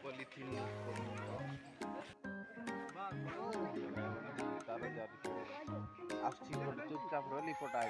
Polythene আসছি চুপচাপ রলি ফোটাই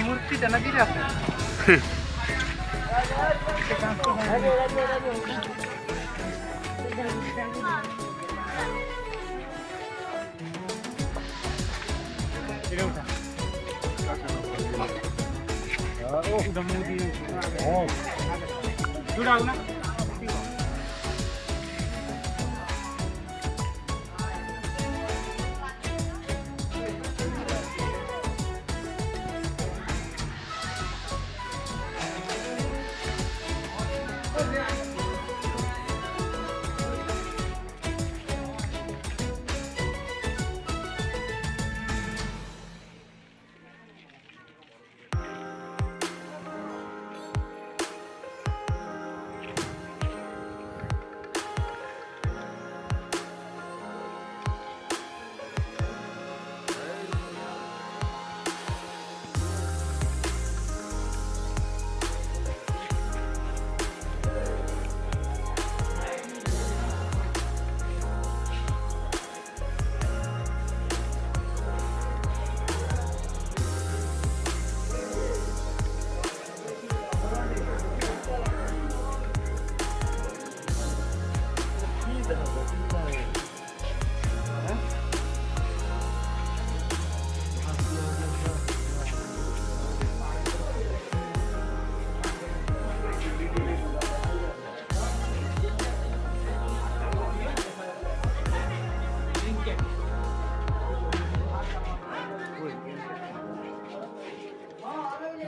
মূর্তিটা না দিলে আপনি না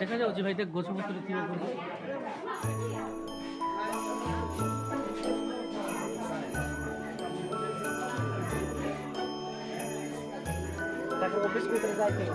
ଦେଖାଯାଉଛି ଭାଇ, ଦେଖ ଗଛ ପତ୍ର ଥିବ କୋଉଠି। ତାଙ୍କ ଅଫିସ ଭିତରେ ଯାଇଥିବ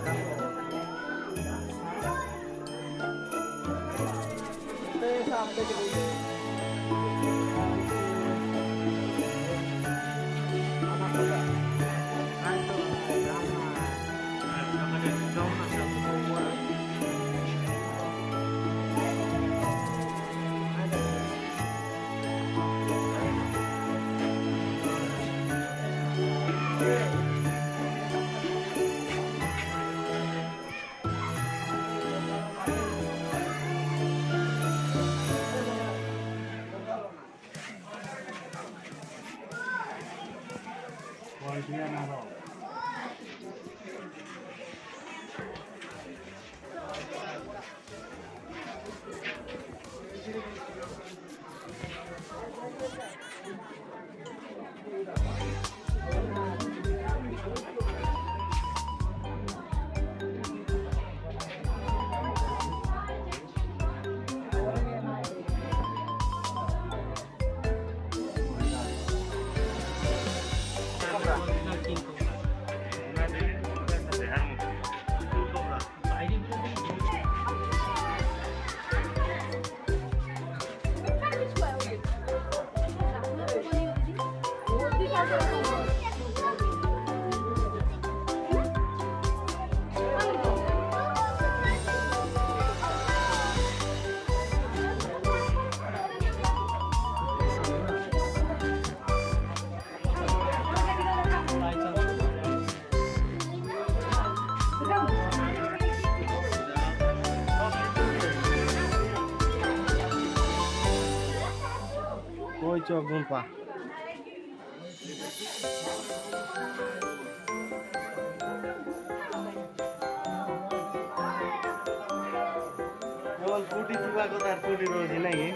Cho gumpa. Kalau putih juga kau tar putih roji lagi.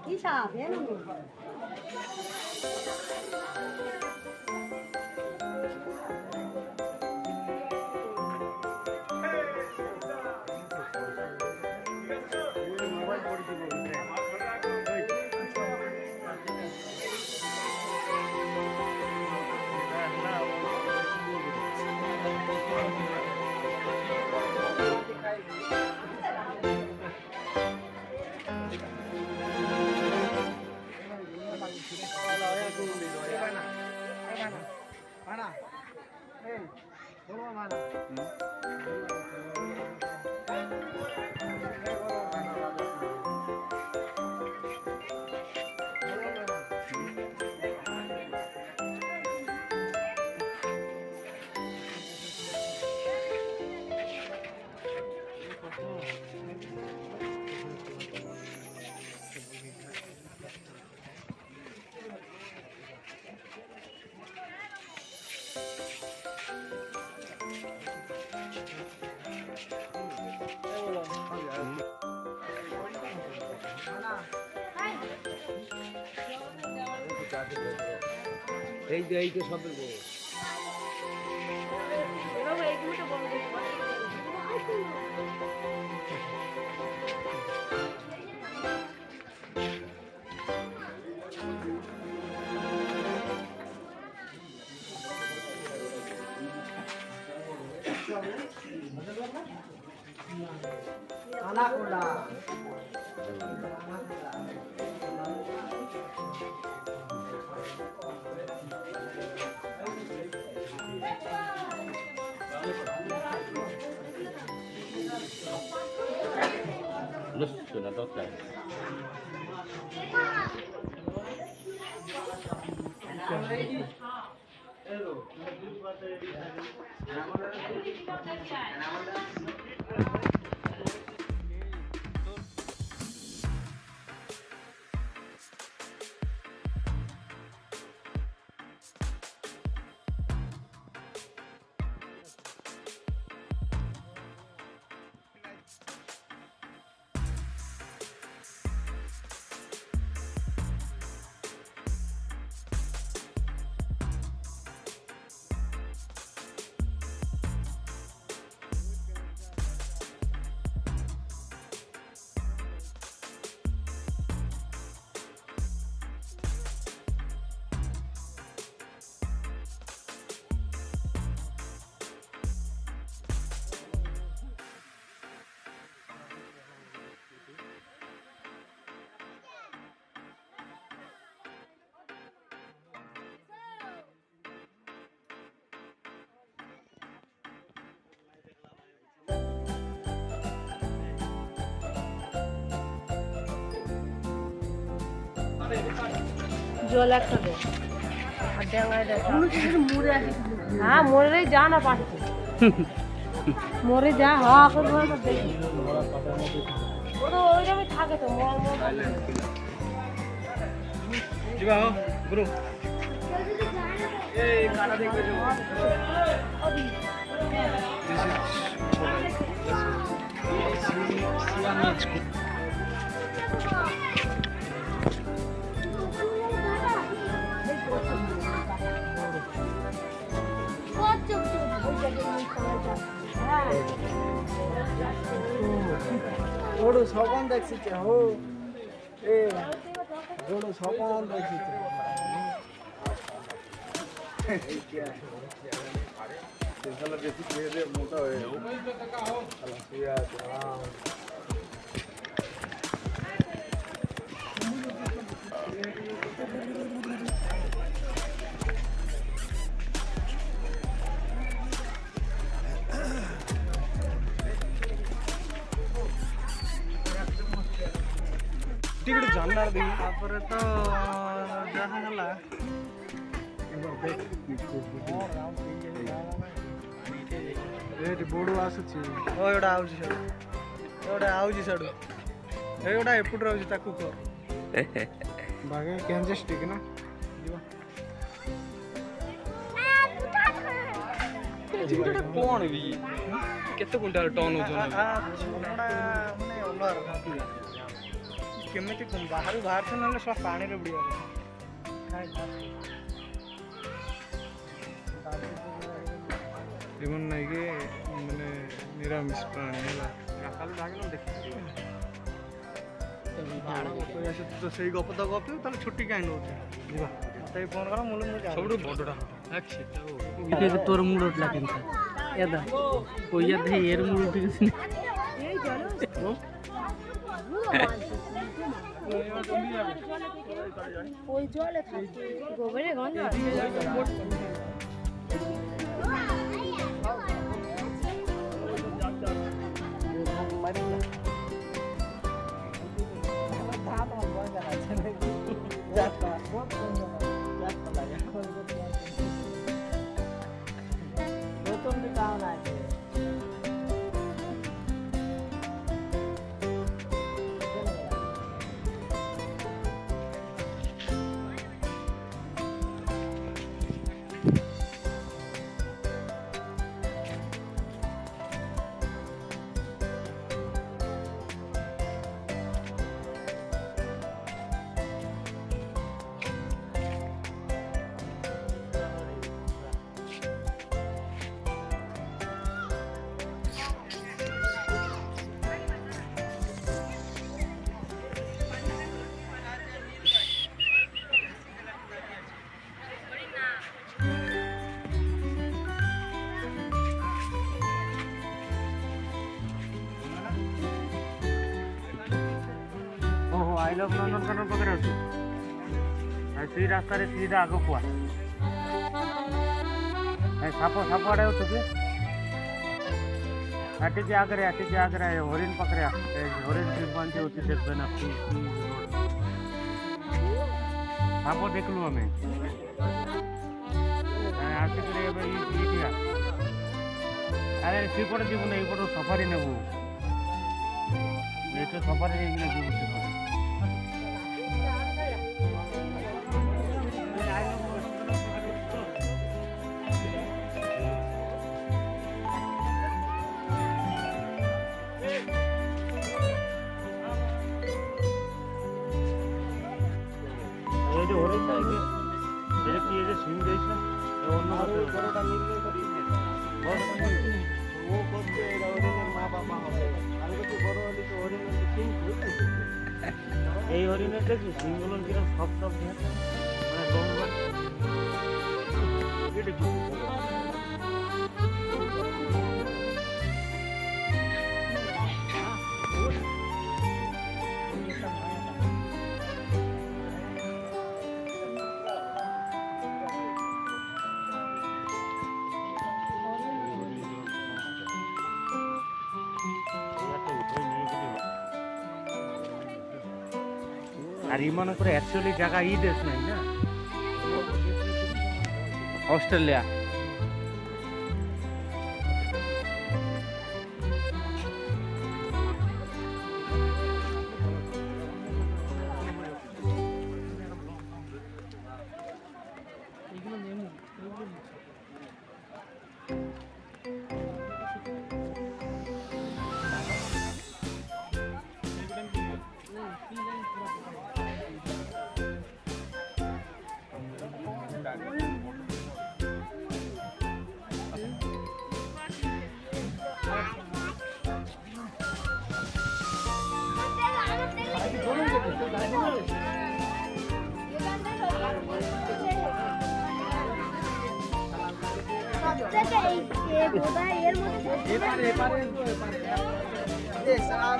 Cái sao thế này? Mana? Hey, tolong mana? এই তো সব Anaconda. Lusuna totta. জল একটা দে আর ডেঙ্গায় দে হ্যাঁ মরে যা না পারছে মরে যা হওয়া করে ধরে তো দেখি ও তো ওইরকমই থাকে তো মর মর ଯିବା ହଉ ଗୁରୁ ଏଇ କାଟା ଦେଖବେ ଯୋଉ ଗୋଡୁ ସପନ ଦେଖିଛେ ହଉ ଏ ଗୋଡୁ ସପନ ଦେଖିଛେ ଟିକେ ଜାଣିଲା ଦେଖି ତାପରେ ତ ଯାହା ହେଲା ଏଠି ବୋଡୁ ଆସୁଛି ଓ ଏଇଟା ଆଉଛି ସେଠୁ ଏଇଟା ଆଉଛି ସେଠୁ ଏଇଟା ଏପଟରେ ଆଉଛି ତାକୁ କର ବାଗେ କ୍ୟାନ୍ସେସ୍ ଟିକେ ନା କଣ ବି କେତେ କୁଇଣ୍ଟାଲ ଟନ୍ ଓଜନ ମାନେ ଅଲଗା କେମିତି ବାହାରୁ ବାହାରୁଛ ନହେଲେ ସବୁ ପାଣିରେ ବୁଡ଼ିବ ଏମାନେ ନାଇକି ମାନେ ନିରାମିଷ ପ୍ରାଣୀ ହେଲା କାଲି ଲାଗିଲ ଦେଖିଛି ତ ସେଇ ଗପ ତ ଗପିବ ତାହେଲେ ଛୁଟି କାହିଁ ନେଉଛି ଯିବା ମତେ ଫୋନ୍ କର ମୁଁ ସବୁଠୁ ବଡ଼ଟା তোর মুড উঠলা কিন্তু এদা কইয়া দে এর মুড উঠে গেছে ওই জলে থাকে গোবরে গন্ধ I love ନନ୍ଦନକାନନ ପାଖରେ ଅଛୁ ଆଉ ସେଇ ରାସ୍ତାରେ ସିଧା ଆଗକୁ ଆ ସାପ ସାପ ଆଡ଼େ ଅଛୁ କି এটিকে আগে হরিণ পাকড়ে হরিণ শিম্পাঞ্জি হচ্ছে দেখবেন আপনি তারপর দেখলাম আমি আজকে করে এবার ইতিহাস আরে সেপটে দিব না এইপটে সফারি নেব এটা সফারি এগুলো দিব সেপটে সিং দিয়েছে অন্য এই হরিণের দেখি সিংগুলো কিরকম সব সব মানে গঙ্গা আর মনে করে অ্যাকচুয়ালি জায়গা দেশ নাই না অস্ট্রেলিয়া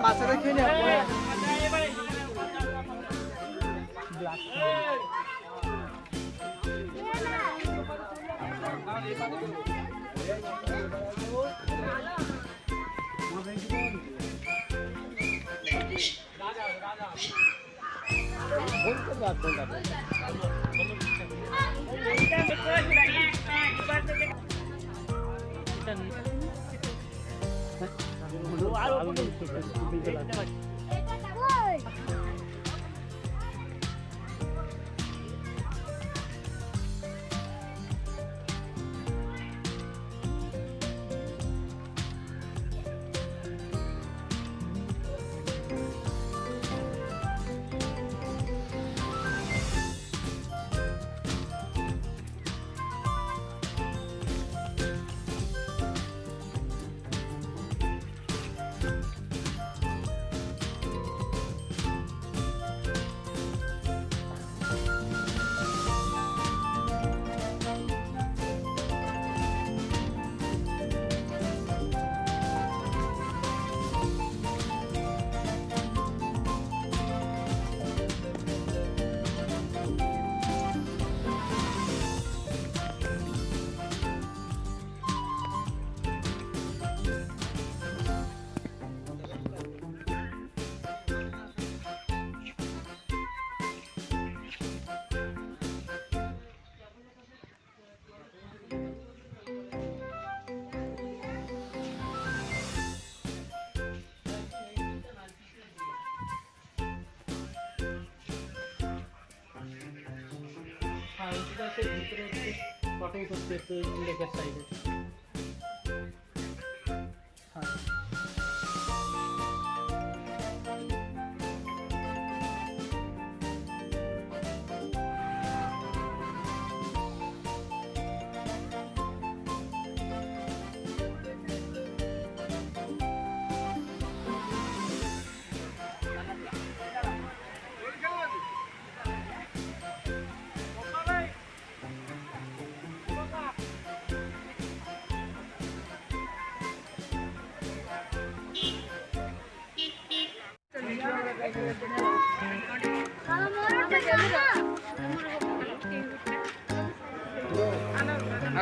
মাছের খেয়ে ভিতরে কাটিং করতে একটু লেগের সাইডে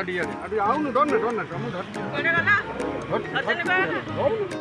আডি আউন ধর না ধর